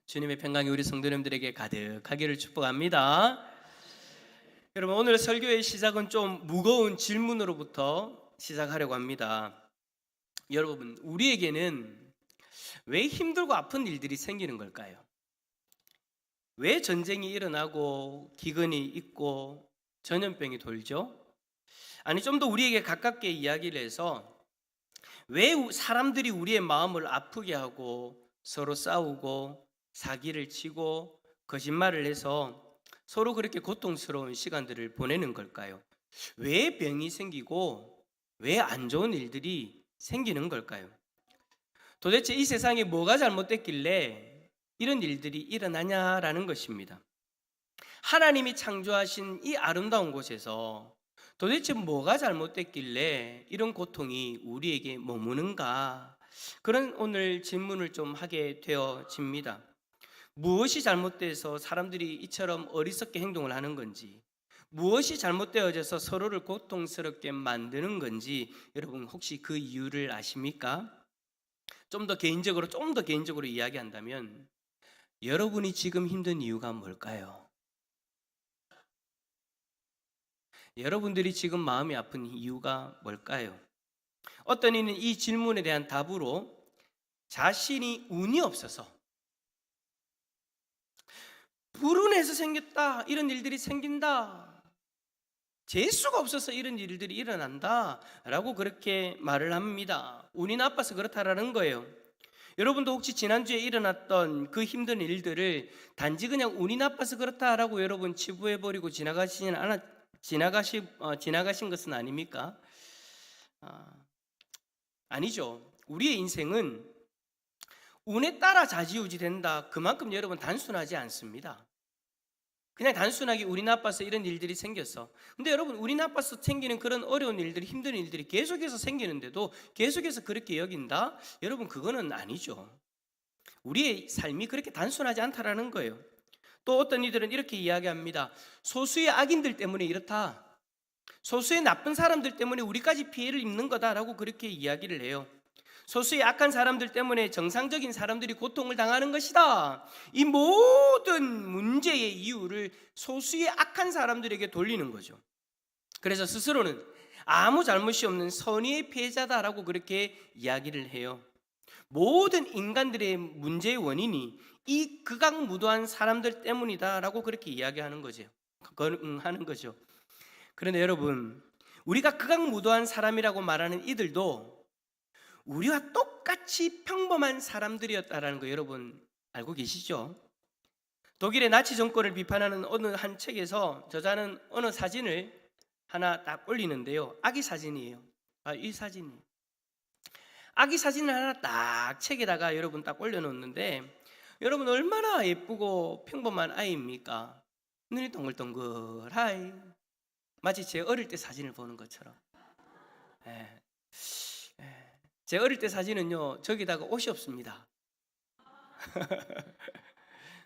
주님의 평강이 우리 성도님들에게 가득하기를 축복합니다. 여러분, 오늘 설교의 시작은 좀 무거운 질문으로부터 시작하려고 합니다. 여러분, 우리에게는 왜 힘들고 아픈 일들이 생기는 걸까요? 왜 전쟁이 일어나고 기근이 있고 전염병이 돌죠? 아니, 좀 더 우리에게 가깝게 이야기를 해서 왜 사람들이 우리의 마음을 아프게 하고 서로 싸우고 사기를 치고 거짓말을 해서 서로 그렇게 고통스러운 시간들을 보내는 걸까요? 왜 병이 생기고 왜 안 좋은 일들이 생기는 걸까요? 도대체 이 세상에 뭐가 잘못됐길래 이런 일들이 일어나냐라는 것입니다. 하나님이 창조하신 이 아름다운 곳에서 도대체 뭐가 잘못됐길래 이런 고통이 우리에게 머무는가? 그런 오늘 질문을 좀 하게 되어집니다. 무엇이 잘못돼서 사람들이 이처럼 어리석게 행동을 하는 건지, 무엇이 잘못되어져서 서로를 고통스럽게 만드는 건지, 여러분 혹시 그 이유를 아십니까? 좀 더 개인적으로 이야기한다면 여러분이 지금 힘든 이유가 뭘까요? 여러분들이 지금 마음이 아픈 이유가 뭘까요? 어떤 이는 이 질문에 대한 답으로 자신이 운이 없어서 불운해서 생겼다, 이런 일들이 생긴다, 재수가 없어서 이런 일들이 일어난다 라고 그렇게 말을 합니다. 운이 나빠서 그렇다라는 거예요. 여러분도 혹시 지난주에 일어났던 그 힘든 일들을 단지 그냥 운이 나빠서 그렇다라고 여러분 치부해버리고 지나가신 것은 아닙니까? 아니죠. 우리의 인생은 운에 따라 좌지우지 된다, 그만큼 여러분 단순하지 않습니다. 그냥 단순하게 운이 나빠서 이런 일들이 생겼어. 근데 여러분, 운이 나빠서 생기는 그런 어려운 일들이, 힘든 일들이 계속해서 생기는데도 계속해서 그렇게 여긴다? 여러분, 그거는 아니죠. 우리의 삶이 그렇게 단순하지 않다라는 거예요. 또 어떤 이들은 이렇게 이야기합니다. 소수의 악인들 때문에 이렇다, 소수의 나쁜 사람들 때문에 우리까지 피해를 입는 거다라고 그렇게 이야기를 해요. 소수의 악한 사람들 때문에 정상적인 사람들이 고통을 당하는 것이다. 이 모든 문제의 이유를 소수의 악한 사람들에게 돌리는 거죠. 그래서 스스로는 아무 잘못이 없는 선의의 피해자다라고 그렇게 이야기를 해요. 모든 인간들의 문제의 원인이 이 극악무도한 사람들 때문이다라고 그렇게 이야기하는 거죠. 그런데 여러분, 우리가 극악무도한 사람이라고 말하는 이들도 우리와 똑같이 평범한 사람들이었다라는 거 여러분 알고 계시죠? 독일의 나치 정권을 비판하는 어느 한 책에서 저자는 어느 사진을 하나 딱 올리는데요. 아기 사진이에요. 이 사진이 아기 사진을 하나 딱 책에다가 여러분 딱 올려놓는데, 여러분 얼마나 예쁘고 평범한 아이입니까? 눈이 동글동글하이, 마치 제 어릴 때 사진을 보는 것처럼. 제 어릴 때 사진은요, 저기다가 옷이 없습니다.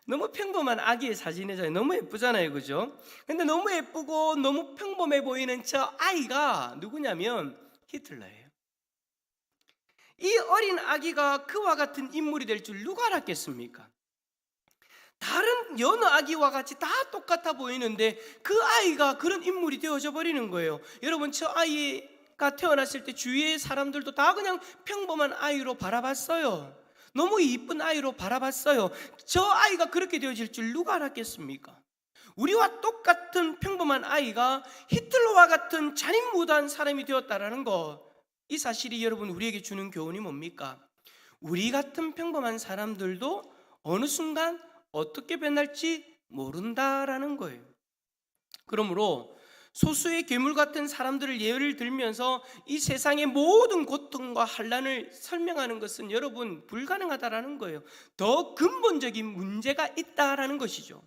너무 평범한 아기의 사진이잖아요. 너무 예쁘잖아요, 그죠? 근데 너무 예쁘고 너무 평범해 보이는 저 아이가 누구냐면 히틀러예요. 이 어린 아기가 그와 같은 인물이 될 줄 누가 알았겠습니까? 다른 여느 아기와 같이 다 똑같아 보이는데 그 아이가 그런 인물이 되어져 버리는 거예요. 여러분, 저 아이가 태어났을 때 주위의 사람들도 다 그냥 평범한 아이로 바라봤어요. 너무 이쁜 아이로 바라봤어요. 저 아이가 그렇게 되어질 줄 누가 알았겠습니까? 우리와 똑같은 평범한 아이가 히틀러와 같은 잔인무도한 사람이 되었다라는 것, 이 사실이 여러분 우리에게 주는 교훈이 뭡니까? 우리 같은 평범한 사람들도 어느 순간 어떻게 변할지 모른다라는 거예요. 그러므로 소수의 괴물 같은 사람들을 예를 들면서 이 세상의 모든 고통과 환난을 설명하는 것은 여러분 불가능하다라는 거예요. 더 근본적인 문제가 있다라는 것이죠.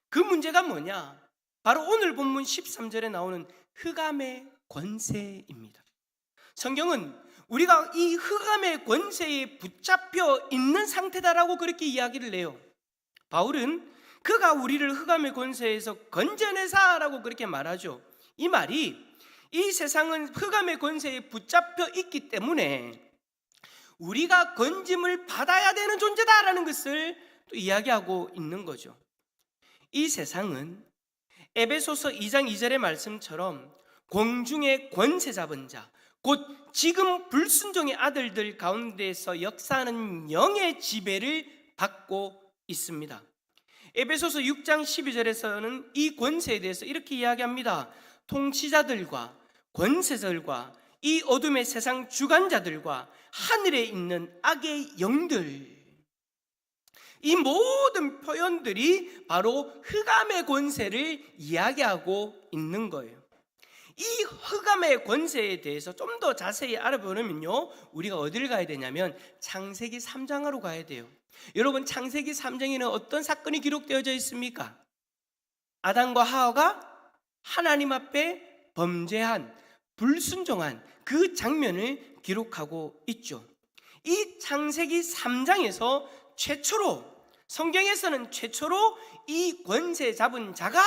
그 문제가 뭐냐? 바로 오늘 본문 13절에 나오는 흑암의 권세입니다. 성경은 우리가 이 흑암의 권세에 붙잡혀 있는 상태다라고 그렇게 이야기를 해요. 바울은 그가 우리를 흑암의 권세에서 건져내사라고 그렇게 말하죠. 이 말이 이 세상은 흑암의 권세에 붙잡혀 있기 때문에 우리가 건짐을 받아야 되는 존재다라는 것을 또 이야기하고 있는 거죠. 이 세상은 에베소서 2장 2절의 말씀처럼 공중의 권세 잡은 자, 곧 지금 불순종의 아들들 가운데서 역사하는 영의 지배를 받고 있습니다. 에베소서 6장 12절에서는 이 권세에 대해서 이렇게 이야기합니다. 통치자들과 권세들과 이 어둠의 세상 주관자들과 하늘에 있는 악의 영들, 이 모든 표현들이 바로 흑암의 권세를 이야기하고 있는 거예요. 이 흑암의 권세에 대해서 좀 더 자세히 알아보려면요, 우리가 어디를 가야 되냐면 창세기 3장으로 가야 돼요. 여러분, 창세기 3장에는 어떤 사건이 기록되어져 있습니까? 아담과 하와가 하나님 앞에 범죄한, 불순종한 그 장면을 기록하고 있죠. 이 창세기 3장에서 최초로, 성경에서는 최초로 이 권세 잡은 자가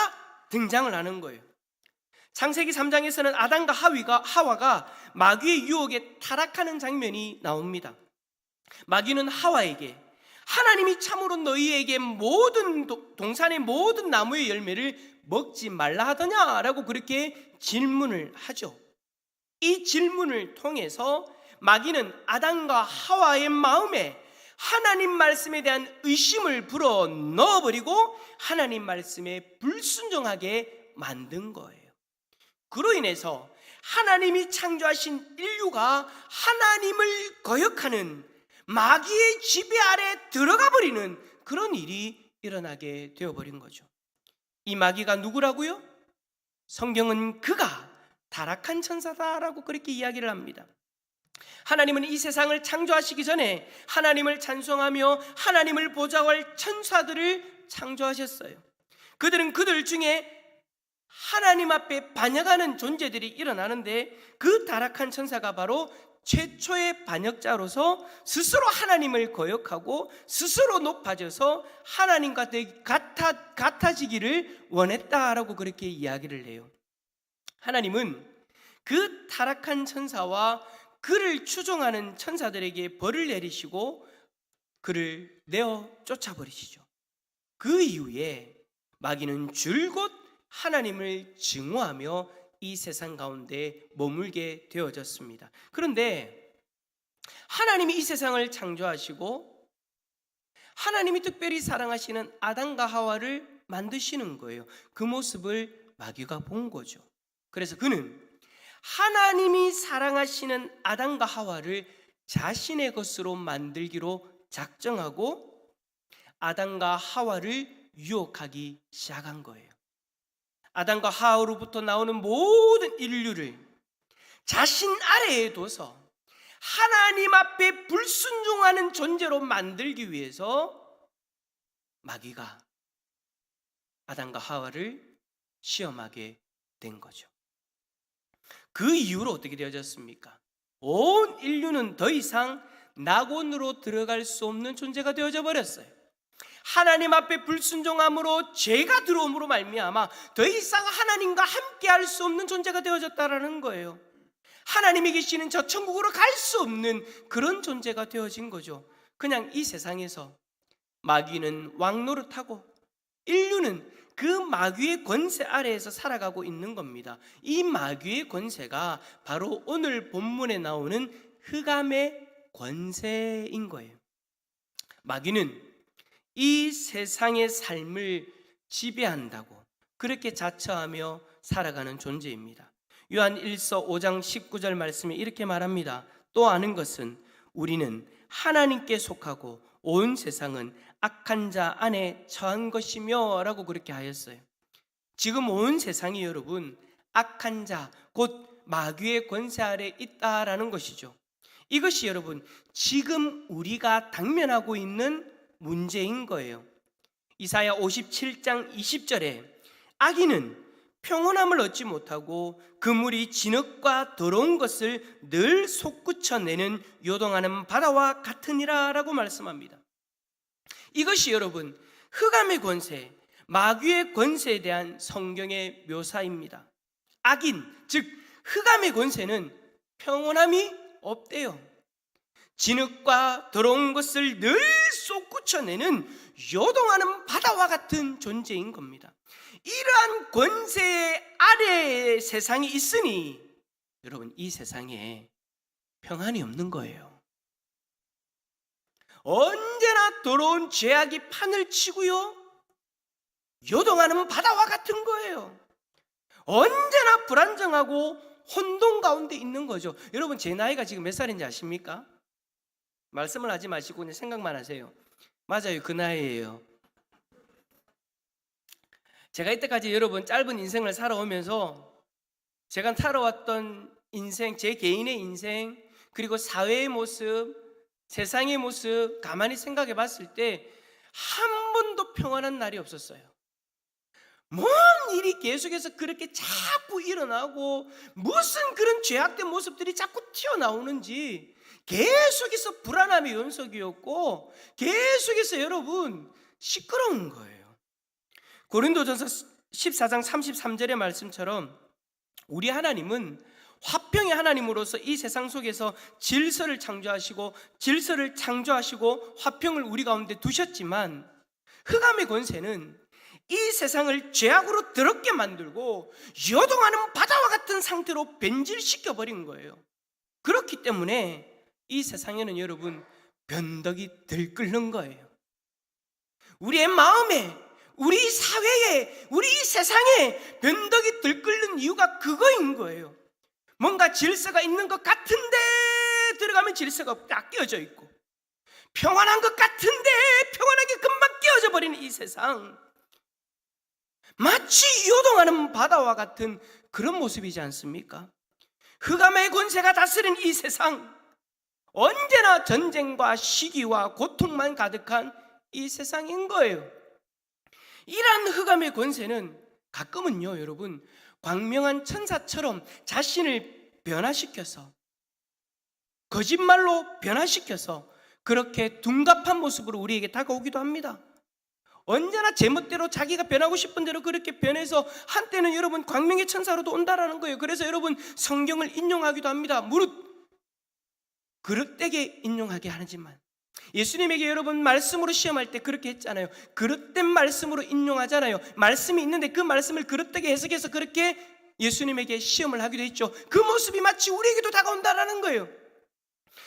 등장을 하는 거예요. 창세기 3장에서는 아담과 하와가 마귀의 유혹에 타락하는 장면이 나옵니다. 마귀는 하와에게 하나님이 참으로 너희에게 모든 동산의 모든 나무의 열매를 먹지 말라 하더냐라고 그렇게 질문을 하죠. 이 질문을 통해서 마귀는 아담과 하와의 마음에 하나님 말씀에 대한 의심을 불어 넣어버리고 하나님 말씀에 불순종하게 만든 거예요. 그로 인해서 하나님이 창조하신 인류가 하나님을 거역하는 마귀의 지배 아래 들어가 버리는 그런 일이 일어나게 되어버린 거죠. 이 마귀가 누구라고요? 성경은 그가 타락한 천사다라고 그렇게 이야기를 합니다. 하나님은 이 세상을 창조하시기 전에 하나님을 찬송하며 하나님을 보좌할 천사들을 창조하셨어요. 그들은 그들 중에 하나님 앞에 반역하는 존재들이 일어나는데, 그 타락한 천사가 바로 최초의 반역자로서 스스로 하나님을 거역하고 스스로 높아져서 하나님과 같아지기를 원했다라고 그렇게 이야기를 해요. 하나님은 그 타락한 천사와 그를 추종하는 천사들에게 벌을 내리시고 그를 내어 쫓아버리시죠. 그 이후에 마귀는 줄곧 하나님을 증오하며 이 세상 가운데 머물게 되어졌습니다. 그런데 하나님이 이 세상을 창조하시고 하나님이 특별히 사랑하시는 아담과 하와를 만드시는 거예요. 그 모습을 마귀가 본 거죠. 그래서 그는 하나님이 사랑하시는 아담과 하와를 자신의 것으로 만들기로 작정하고 아담과 하와를 유혹하기 시작한 거예요. 아담과 하와로부터 나오는 모든 인류를 자신 아래에 둬서 하나님 앞에 불순종하는 존재로 만들기 위해서 마귀가 아담과 하와를 시험하게 된 거죠. 그 이후로 어떻게 되어졌습니까? 온 인류는 더 이상 낙원으로 들어갈 수 없는 존재가 되어져 버렸어요. 하나님 앞에 불순종함으로 죄가 들어옴으로 말미암아 더 이상 하나님과 함께 할 수 없는 존재가 되어졌다라는 거예요. 하나님이 계시는 저 천국으로 갈 수 없는 그런 존재가 되어진 거죠. 그냥 이 세상에서 마귀는 왕노릇하고 인류는 그 마귀의 권세 아래에서 살아가고 있는 겁니다. 이 마귀의 권세가 바로 오늘 본문에 나오는 흑암의 권세인 거예요. 마귀는 이 세상의 삶을 지배한다고 그렇게 자처하며 살아가는 존재입니다. 요한 1서 5장 19절 말씀에 이렇게 말합니다. 또 아는 것은 우리는 하나님께 속하고 온 세상은 악한 자 안에 처한 것이며 라고 그렇게 하였어요. 지금 온 세상이 여러분 악한 자, 곧 마귀의 권세 아래 있다라는 것이죠. 이것이 여러분 지금 우리가 당면하고 있는 문제인 거예요. 이사야 57장 20절에 악인은 평온함을 얻지 못하고 그물이 진흙과 더러운 것을 늘 솟구쳐내는 요동하는 바다와 같으니라 라고 말씀합니다. 이것이 여러분 흑암의 권세, 마귀의 권세에 대한 성경의 묘사입니다. 악인, 즉 흑암의 권세는 평온함이 없대요. 진흙과 더러운 것을 늘 쏟구쳐내는 요동하는 바다와 같은 존재인 겁니다. 이러한 권세 아래의 세상이 있으니 여러분, 이 세상에 평안이 없는 거예요. 언제나 더러운 죄악이 판을 치고요, 요동하는 바다와 같은 거예요. 언제나 불안정하고 혼돈 가운데 있는 거죠. 여러분, 제 나이가 지금 몇 살인지 아십니까? 말씀을 하지 마시고 그냥 생각만 하세요. 맞아요, 그 나이예요. 제가 이때까지 여러분 짧은 인생을 살아오면서 제가 살아왔던 인생, 제 개인의 인생, 그리고 사회의 모습, 세상의 모습 가만히 생각해 봤을 때 한 번도 평안한 날이 없었어요. 뭔 일이 계속해서 그렇게 자꾸 일어나고 무슨 그런 죄악된 모습들이 자꾸 튀어나오는지 계속해서 불안함의 연속이었고 계속해서 여러분 시끄러운 거예요. 고린도전서 14장 33절의 말씀처럼 우리 하나님은 화평의 하나님으로서 이 세상 속에서 질서를 창조하시고 화평을 우리 가운데 두셨지만 흑암의 권세는 이 세상을 죄악으로 더럽게 만들고 요동하는 바다와 같은 상태로 변질시켜 버린 거예요. 그렇기 때문에 이 세상에는 여러분 변덕이 들끓는 거예요. 우리의 마음에, 우리 사회에, 우리 세상에 변덕이 들끓는 이유가 그거인 거예요. 뭔가 질서가 있는 것 같은데 들어가면 질서가 딱 깨어져 있고, 평안한 것 같은데 평안하게 금방 깨어져 버리는 이 세상, 마치 요동하는 바다와 같은 그런 모습이지 않습니까? 흑암의 권세가 다스린 이 세상, 언제나 전쟁과 시기와 고통만 가득한 이 세상인 거예요. 이러한 흑암의 권세는 가끔은요 여러분, 광명한 천사처럼 자신을 변화시켜서, 거짓말로 변화시켜서 그렇게 둔갑한 모습으로 우리에게 다가오기도 합니다. 언제나 제멋대로 자기가 변하고 싶은 대로 그렇게 변해서 한때는 여러분 광명의 천사로도 온다라는 거예요. 그래서 여러분 성경을 인용하기도 합니다. 무릇 그릇되게 인용하게 하지만, 예수님에게 여러분 말씀으로 시험할 때 그렇게 했잖아요. 그릇된 말씀으로 인용하잖아요. 말씀이 있는데 그 말씀을 그릇되게 해석해서 그렇게 예수님에게 시험을 하기도 했죠. 그 모습이 마치 우리에게도 다가온다라는 거예요.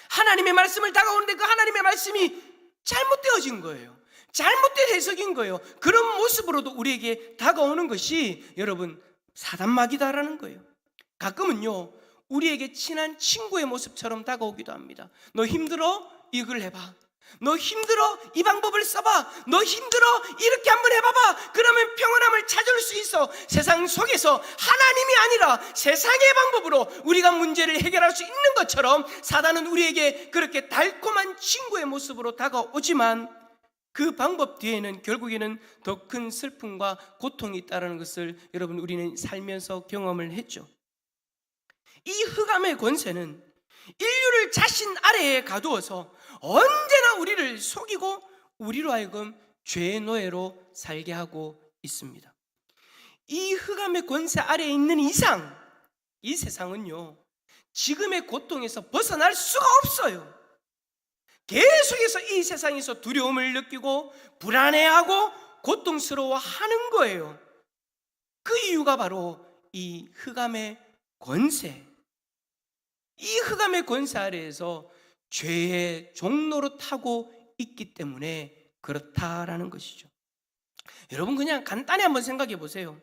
하나님의 말씀을 다가오는데 그 하나님의 말씀이 잘못되어진 거예요. 잘못된 해석인 거예요. 그런 모습으로도 우리에게 다가오는 것이 여러분 사단마귀다라는 거예요. 가끔은요 우리에게 친한 친구의 모습처럼 다가오기도 합니다. 너 힘들어? 이걸 해봐. 너 힘들어? 이 방법을 써봐. 너 힘들어? 이렇게 한번 해봐봐. 그러면 평안함을 찾을 수 있어. 세상 속에서 하나님이 아니라 세상의 방법으로 우리가 문제를 해결할 수 있는 것처럼 사단은 우리에게 그렇게 달콤한 친구의 모습으로 다가오지만 그 방법 뒤에는 결국에는 더 큰 슬픔과 고통이 있다는 것을 여러분 우리는 살면서 경험을 했죠. 이 흑암의 권세는 인류를 자신 아래에 가두어서 언제나 우리를 속이고 우리로 하여금 죄의 노예로 살게 하고 있습니다. 이 흑암의 권세 아래에 있는 이상 이 세상은요 지금의 고통에서 벗어날 수가 없어요. 계속해서 이 세상에서 두려움을 느끼고 불안해하고 고통스러워하는 거예요. 그 이유가 바로 이 흑암의 권세, 이 흑암의 권세 아래에서 죄의 종로로 타고 있기 때문에 그렇다라는 것이죠. 여러분 그냥 간단히 한번 생각해 보세요.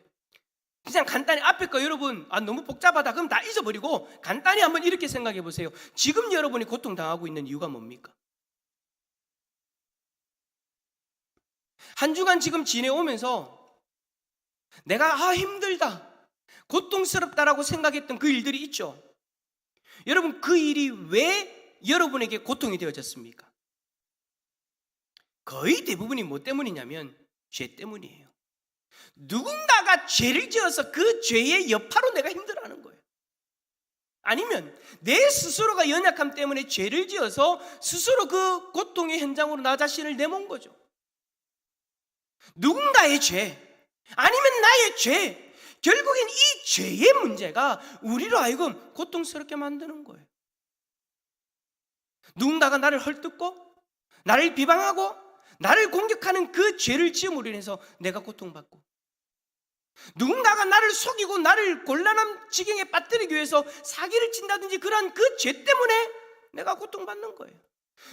그냥 간단히 앞에 거 여러분 너무 복잡하다 그럼 다 잊어버리고 간단히 한번 이렇게 생각해 보세요. 지금 여러분이 고통당하고 있는 이유가 뭡니까? 한 주간 지금 지내오면서 내가 힘들다, 고통스럽다라고 생각했던 그 일들이 있죠. 여러분 그 일이 왜 여러분에게 고통이 되어졌습니까? 거의 대부분이 뭐 때문이냐면 죄 때문이에요. 누군가가 죄를 지어서 그 죄의 여파로 내가 힘들어하는 거예요. 아니면 내 스스로가 연약함 때문에 죄를 지어서 스스로 그 고통의 현장으로 나 자신을 내몬 거죠. 누군가의 죄 아니면 나의 죄, 결국엔 이 죄의 문제가 우리로 하여금 고통스럽게 만드는 거예요. 누군가가 나를 헐뜯고 나를 비방하고 나를 공격하는 그 죄를 지음으로 인해서 내가 고통받고, 누군가가 나를 속이고 나를 곤란한 지경에 빠뜨리기 위해서 사기를 친다든지 그러한 그 죄 때문에 내가 고통받는 거예요.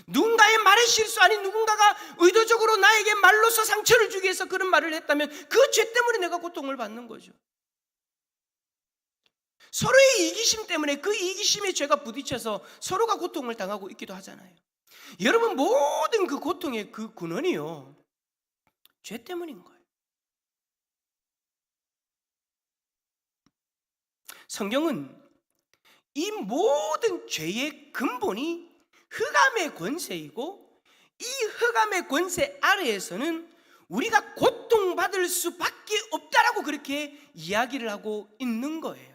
누군가의 말의 실수, 아닌 누군가가 의도적으로 나에게 말로서 상처를 주기 위해서 그런 말을 했다면 그 죄 때문에 내가 고통을 받는 거죠. 서로의 이기심 때문에 그 이기심의 죄가 부딪혀서 서로가 고통을 당하고 있기도 하잖아요. 여러분, 모든 그 고통의 그 근원이요, 죄 때문인 거예요. 성경은 이 모든 죄의 근본이 흑암의 권세이고, 이 흑암의 권세 아래에서는 우리가 고통받을 수밖에 없다라고 그렇게 이야기를 하고 있는 거예요.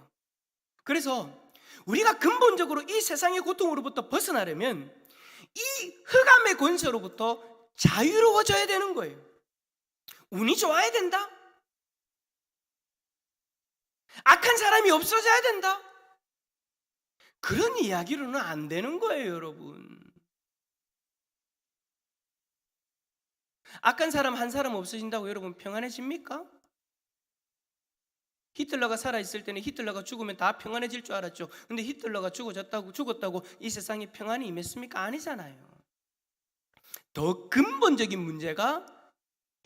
그래서 우리가 근본적으로 이 세상의 고통으로부터 벗어나려면 이 흑암의 권세로부터 자유로워져야 되는 거예요. 운이 좋아야 된다? 악한 사람이 없어져야 된다? 그런 이야기로는 안 되는 거예요, 여러분. 악한 사람 한 사람 없어진다고 여러분 평안해집니까? 히틀러가 살아있을 때는 히틀러가 죽으면 다 평안해질 줄 알았죠. 근데 히틀러가 죽었다고 이 세상에 평안이 임했습니까? 아니잖아요. 더 근본적인 문제가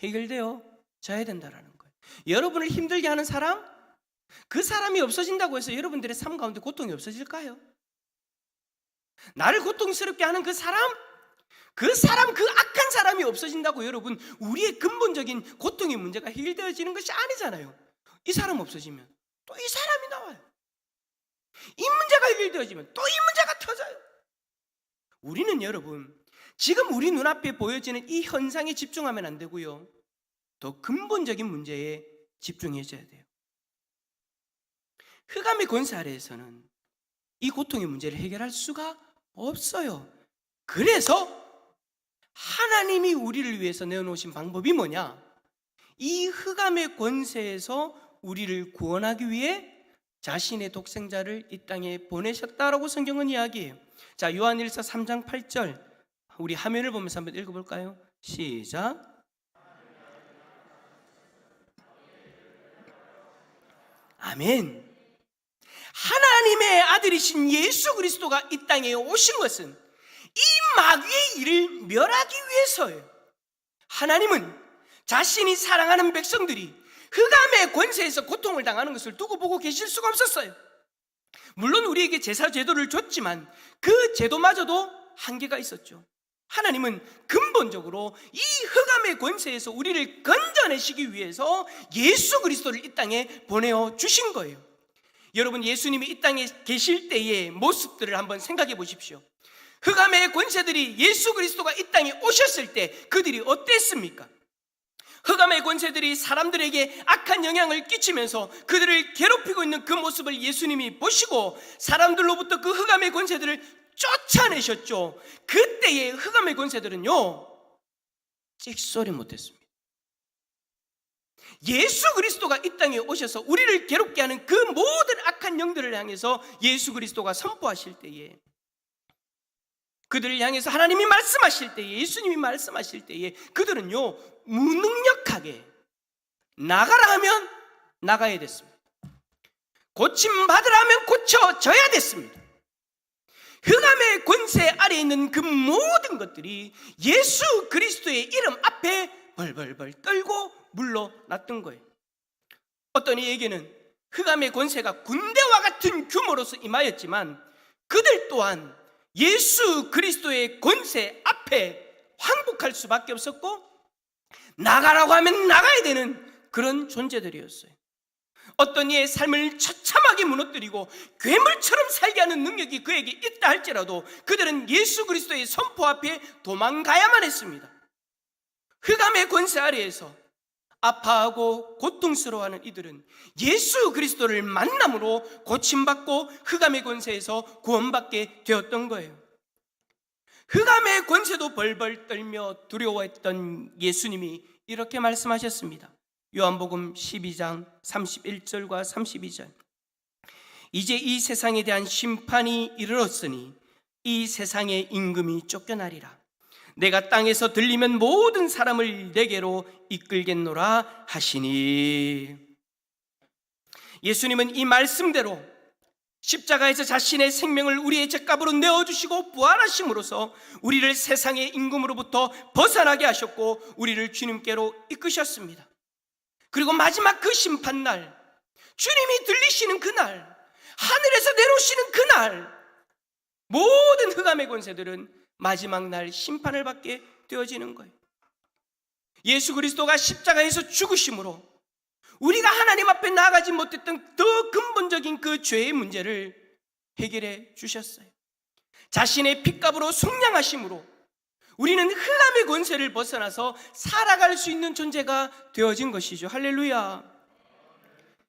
해결되어져야 된다는 거예요. 여러분을 힘들게 하는 사람, 그 사람이 없어진다고 해서 여러분들의 삶 가운데 고통이 없어질까요? 나를 고통스럽게 하는 그 사람, 그 악한 사람이 없어진다고 여러분 우리의 근본적인 고통의 문제가 해결되어지는 것이 아니잖아요. 이 사람 없어지면 또 이 사람이 나와요. 이 문제가 해결되어지면 또 이 문제가 터져요. 우리는 여러분 지금 우리 눈앞에 보여지는 이 현상에 집중하면 안 되고요, 더 근본적인 문제에 집중해줘야 돼요. 흑암의 권세 아래에서는 이 고통의 문제를 해결할 수가 없어요. 그래서 하나님이 우리를 위해서 내어놓으신 방법이 뭐냐? 이 흑암의 권세에서 우리를 구원하기 위해 자신의 독생자를 이 땅에 보내셨다라고 성경은 이야기해요. 자, 요한일서 3장 8절 우리 화면을 보면서 한번 읽어볼까요? 시작. 아멘. 하나님의 아들이신 예수 그리스도가 이 땅에 오신 것은 이 마귀의 일을 멸하기 위해서예요. 하나님은 자신이 사랑하는 백성들이 흑암의 권세에서 고통을 당하는 것을 두고 보고 계실 수가 없었어요. 물론 우리에게 제사 제도를 줬지만 그 제도마저도 한계가 있었죠. 하나님은 근본적으로 이 흑암의 권세에서 우리를 건져내시기 위해서 예수 그리스도를 이 땅에 보내어 주신 거예요. 여러분, 예수님이 이 땅에 계실 때의 모습들을 한번 생각해 보십시오. 흑암의 권세들이 예수 그리스도가 이 땅에 오셨을 때 그들이 어땠습니까? 흑암의 권세들이 사람들에게 악한 영향을 끼치면서 그들을 괴롭히고 있는 그 모습을 예수님이 보시고 사람들로부터 그 흑암의 권세들을 쫓아내셨죠. 그때의 흑암의 권세들은요, 찍소리 못했습니다. 예수 그리스도가 이 땅에 오셔서 우리를 괴롭게 하는 그 모든 악한 영들을 향해서 예수 그리스도가 선포하실 때에, 그들을 향해서 하나님이 말씀하실 때에, 예수님이 말씀하실 때에 그들은요 무능력하게 나가라 하면 나가야 됐습니다. 고침받으라 하면 고쳐져야 됐습니다. 흑암의 권세 아래에 있는 그 모든 것들이 예수 그리스도의 이름 앞에 벌벌벌 떨고 물러났던 거예요. 어떤 이에게는 흑암의 권세가 군대와 같은 규모로서 임하였지만 그들 또한 예수 그리스도의 권세 앞에 항복할 수밖에 없었고 나가라고 하면 나가야 되는 그런 존재들이었어요. 어떤 이의 삶을 처참하게 무너뜨리고 괴물처럼 살게 하는 능력이 그에게 있다 할지라도 그들은 예수 그리스도의 선포 앞에 도망가야만 했습니다. 흑암의 권세 아래에서 아파하고 고통스러워하는 이들은 예수 그리스도를 만남으로 고침받고 흑암의 권세에서 구원받게 되었던 거예요. 흑암의 권세도 벌벌 떨며 두려워했던 예수님이 이렇게 말씀하셨습니다. 요한복음 12장 31절과 32절. 이제 이 세상에 대한 심판이 이르렀으니 이 세상의 임금이 쫓겨나리라. 내가 땅에서 들리면 모든 사람을 내게로 이끌겠노라 하시니. 예수님은 이 말씀대로 십자가에서 자신의 생명을 우리의 죄값으로 내어주시고 부활하심으로써 우리를 세상의 임금으로부터 벗어나게 하셨고 우리를 주님께로 이끄셨습니다. 그리고 마지막 그 심판날, 주님이 들리시는 그날, 하늘에서 내려오시는 그날, 모든 흑암의 권세들은 마지막 날 심판을 받게 되어지는 거예요. 예수 그리스도가 십자가에서 죽으심으로 우리가 하나님 앞에 나아가지 못했던 더 근본적인 그 죄의 문제를 해결해 주셨어요. 자신의 핏값으로 속량하심으로 우리는 흑암의 권세를 벗어나서 살아갈 수 있는 존재가 되어진 것이죠. 할렐루야.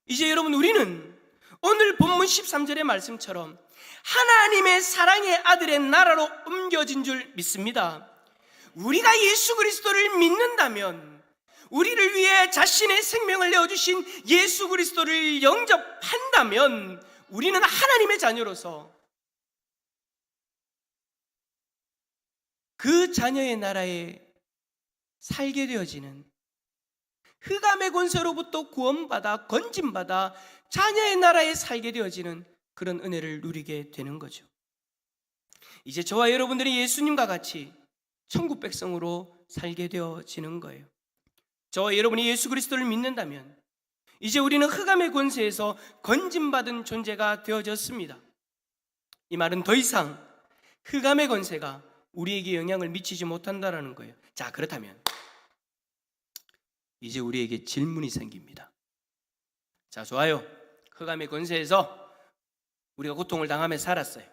이제 여러분, 우리는 오늘 본문 13절의 말씀처럼 하나님의 사랑의 아들의 나라로 옮겨진 줄 믿습니다. 우리가 예수 그리스도를 믿는다면, 우리를 위해 자신의 생명을 내어주신 예수 그리스도를 영접한다면 우리는 하나님의 자녀로서 그 자녀의 나라에 살게 되어지는, 흑암의 권세로부터 구원받아 건짐받아 자녀의 나라에 살게 되어지는 그런 은혜를 누리게 되는 거죠. 이제 저와 여러분들이 예수님과 같이 천국 백성으로 살게 되어지는 거예요. 저와 여러분이 예수 그리스도를 믿는다면 이제 우리는 흑암의 권세에서 건짐받은 존재가 되어졌습니다. 이 말은 더 이상 흑암의 권세가 우리에게 영향을 미치지 못한다는 거예요. 자, 그렇다면 이제 우리에게 질문이 생깁니다. 자, 좋아요. 흑암의 권세에서 우리가 고통을 당하며 살았어요.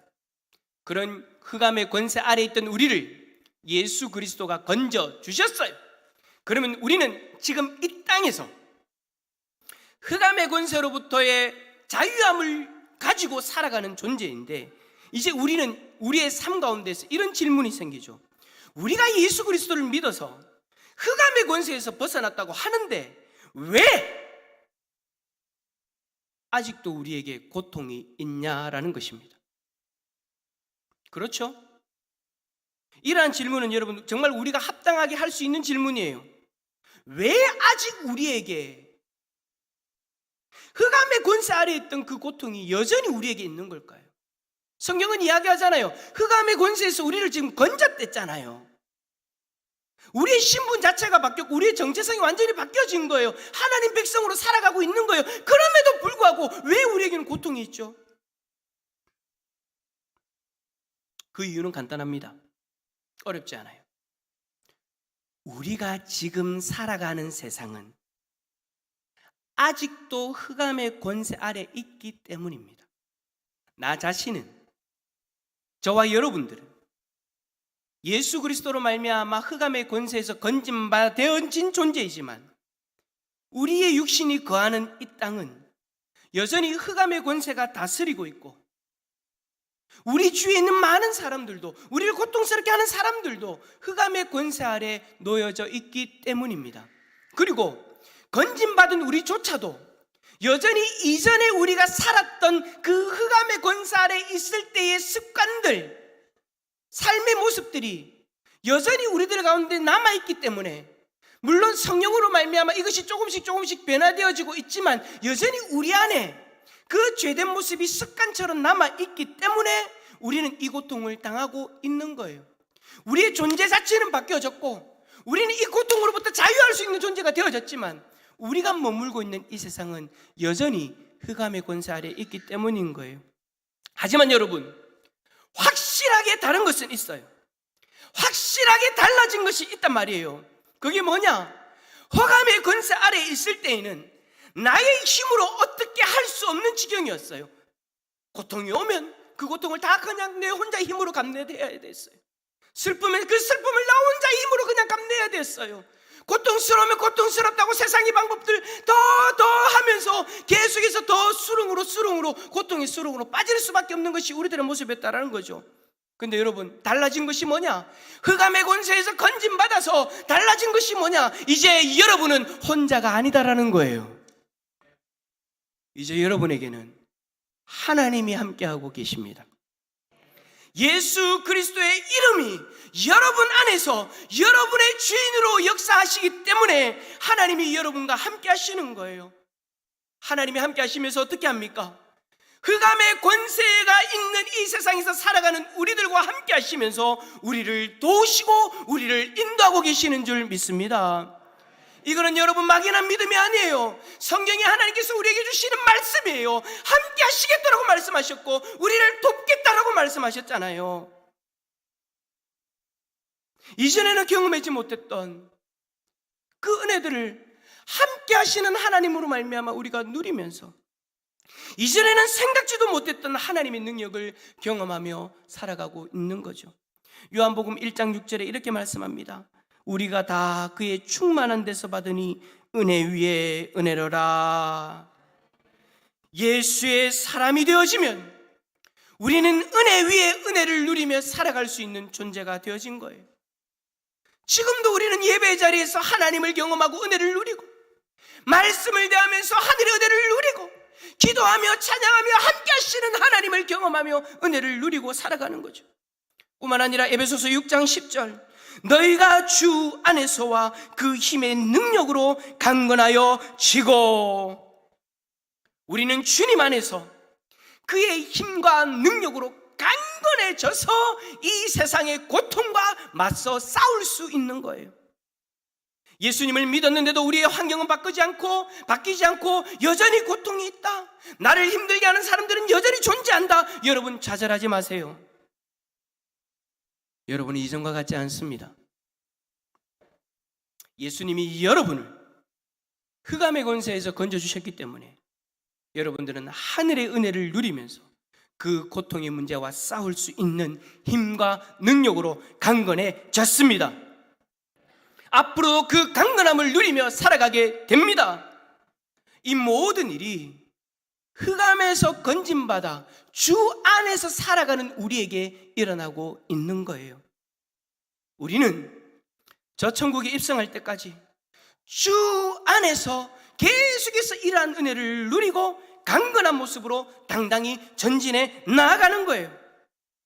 그런 흑암의 권세 아래에 있던 우리를 예수 그리스도가 건져 주셨어요. 그러면 우리는 지금 이 땅에서 흑암의 권세로부터의 자유함을 가지고 살아가는 존재인데, 이제 우리는 우리의 삶 가운데서 이런 질문이 생기죠. 우리가 예수 그리스도를 믿어서 흑암의 권세에서 벗어났다고 하는데 왜 아직도 우리에게 고통이 있냐라는 것입니다. 그렇죠? 이러한 질문은 여러분 정말 우리가 합당하게 할 수 있는 질문이에요. 왜 아직 우리에게 흑암의 권세 아래에 있던 그 고통이 여전히 우리에게 있는 걸까요? 성경은 이야기하잖아요. 흑암의 권세에서 우리를 지금 건졌댔잖아요. 우리의 신분 자체가 바뀌었고 우리의 정체성이 완전히 바뀌어진 거예요. 하나님 백성으로 살아가고 있는 거예요. 그럼에도 불구하고 왜 우리에게는 고통이 있죠? 그 이유는 간단합니다. 어렵지 않아요. 우리가 지금 살아가는 세상은 아직도 흑암의 권세 아래 있기 때문입니다. 나 자신은, 저와 여러분들은 예수 그리스도로 말미암아 흑암의 권세에서 건짐받아 되어진 존재이지만 우리의 육신이 거하는 이 땅은 여전히 흑암의 권세가 다스리고 있고, 우리 주위에 있는 많은 사람들도, 우리를 고통스럽게 하는 사람들도 흑암의 권세 아래 놓여져 있기 때문입니다. 그리고 건짐받은 우리조차도 여전히 이전에 우리가 살았던 그 흑암의 권세 아래 있을 때의 습관들, 삶의 모습들이 여전히 우리들 가운데 남아있기 때문에, 물론 성령으로 말미암아 이것이 조금씩 변화되어지고 있지만 여전히 우리 안에 그 죄된 모습이 습관처럼 남아있기 때문에 우리는 이 고통을 당하고 있는 거예요. 우리의 존재 자체는 바뀌어졌고 우리는 이 고통으로부터 자유할 수 있는 존재가 되어졌지만 우리가 머물고 있는 이 세상은 여전히 흑암의 권세 아래에 있기 때문인 거예요. 하지만 여러분, 확실하게 다른 것은 있어요. 확실하게 달라진 것이 있단 말이에요. 그게 뭐냐? 흑암의 권세 아래에 있을 때에는 나의 힘으로 어떻게 할 수 없는 지경이었어요. 고통이 오면 그 고통을 다 그냥 내 혼자 힘으로 감내해야 됐어요. 슬픔은 그 슬픔을 나 혼자 힘으로 그냥 감내해야 됐어요. 고통스러우면 고통스럽다고 세상의 방법들 더 하면서 계속해서 더 수렁으로 고통의 수렁으로 빠질 수밖에 없는 것이 우리들의 모습이었다라는 거죠. 근데 여러분, 달라진 것이 뭐냐? 흑암의 권세에서 건짐받아서 달라진 것이 뭐냐? 이제 여러분은 혼자가 아니다라는 거예요. 이제 여러분에게는 하나님이 함께하고 계십니다. 예수 그리스도의 이름이 여러분 안에서 여러분의 주인으로 역사하시기 때문에 하나님이 여러분과 함께 하시는 거예요. 하나님이 함께 하시면서 어떻게 합니까? 흑암의 권세가 있는 이 세상에서 살아가는 우리들과 함께 하시면서 우리를 도우시고 우리를 인도하고 계시는 줄 믿습니다. 이거는 여러분 막연한 믿음이 아니에요. 성경에 하나님께서 우리에게 주시는 말씀이에요. 함께 하시겠다라고 말씀하셨고 우리를 돕겠다라고 말씀하셨잖아요. 이전에는 경험하지 못했던 그 은혜들을 함께 하시는 하나님으로 말미암아 우리가 누리면서 이전에는 생각지도 못했던 하나님의 능력을 경험하며 살아가고 있는 거죠. 요한복음 1장 6절에 이렇게 말씀합니다. 우리가 다 그의 충만한 데서 받으니 은혜 위에 은혜로라. 예수의 사람이 되어지면 우리는 은혜 위에 은혜를 누리며 살아갈 수 있는 존재가 되어진 거예요. 지금도 우리는 예배 자리에서 하나님을 경험하고 은혜를 누리고 말씀을 대하면서 하늘의 은혜를 누리고 기도하며 찬양하며 함께 하시는 하나님을 경험하며 은혜를 누리고 살아가는 거죠. 뿐만 아니라 에베소서 6장 10절 너희가 주 안에서와 그 힘의 능력으로 강건하여 지고, 우리는 주님 안에서 그의 힘과 능력으로 강건해져서 이 세상의 고통과 맞서 싸울 수 있는 거예요. 예수님을 믿었는데도 우리의 환경은 바뀌지 않고 여전히 고통이 있다, 나를 힘들게 하는 사람들은 여전히 존재한다. 여러분 좌절하지 마세요. 여러분은 이전과 같지 않습니다. 예수님이 여러분을 흑암의 권세에서 건져주셨기 때문에 여러분들은 하늘의 은혜를 누리면서 그 고통의 문제와 싸울 수 있는 힘과 능력으로 강건해졌습니다. 앞으로도 그 강건함을 누리며 살아가게 됩니다. 이 모든 일이 흑암에서 건짐받아 주 안에서 살아가는 우리에게 일어나고 있는 거예요. 우리는 저 천국에 입성할 때까지 주 안에서 계속해서 이러한 은혜를 누리고 강건한 모습으로 당당히 전진해 나아가는 거예요.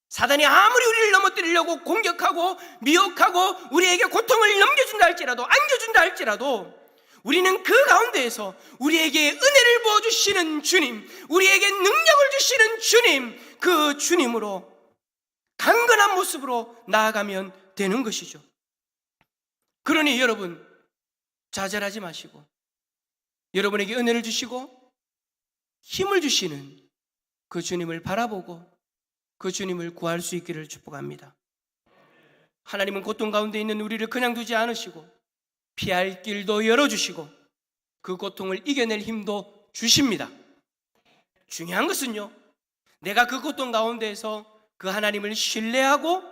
사단이 아무리 우리를 넘어뜨리려고 공격하고 미혹하고 우리에게 고통을 넘겨준다 할지라도, 안겨준다 할지라도 우리는 그 가운데에서 우리에게 은혜를 부어주시는 주님, 우리에게 능력을 주시는 주님, 그 주님으로 강건한 모습으로 나아가면 되는 것이죠. 그러니 여러분 좌절하지 마시고 여러분에게 은혜를 주시고 힘을 주시는 그 주님을 바라보고 그 주님을 구할 수 있기를 축복합니다. 하나님은 고통 가운데 있는 우리를 그냥 두지 않으시고 피할 길도 열어주시고 그 고통을 이겨낼 힘도 주십니다. 중요한 것은요, 내가 그 고통 가운데에서 그 하나님을 신뢰하고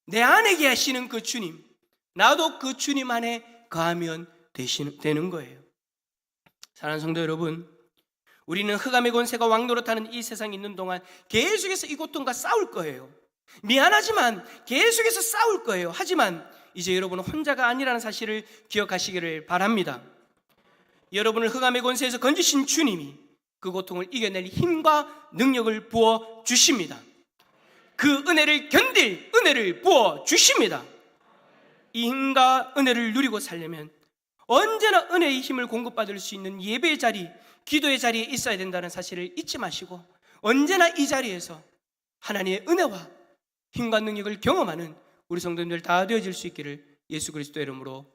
내 안에 계시는 그 주님, 나도 그 주님 안에 거하면 되는 거예요. 사랑하는 성도 여러분, 우리는 흑암의 권세가 왕노릇하는 이 세상에 있는 동안 계속해서 이 고통과 싸울 거예요. 미안하지만 계속해서 싸울 거예요. 하지만 이제 여러분은 혼자가 아니라는 사실을 기억하시기를 바랍니다. 여러분을 흑암의 권세에서 건지신 주님이 그 고통을 이겨낼 힘과 능력을 부어 주십니다. 그 은혜를 견딜 은혜를 부어 주십니다. 이 힘과 은혜를 누리고 살려면 언제나 은혜의 힘을 공급받을 수 있는 예배의 자리, 기도의 자리에 있어야 된다는 사실을 잊지 마시고 언제나 이 자리에서 하나님의 은혜와 힘과 능력을 경험하는 우리 성도님들 다 되어질 수 있기를 예수 그리스도의 이름으로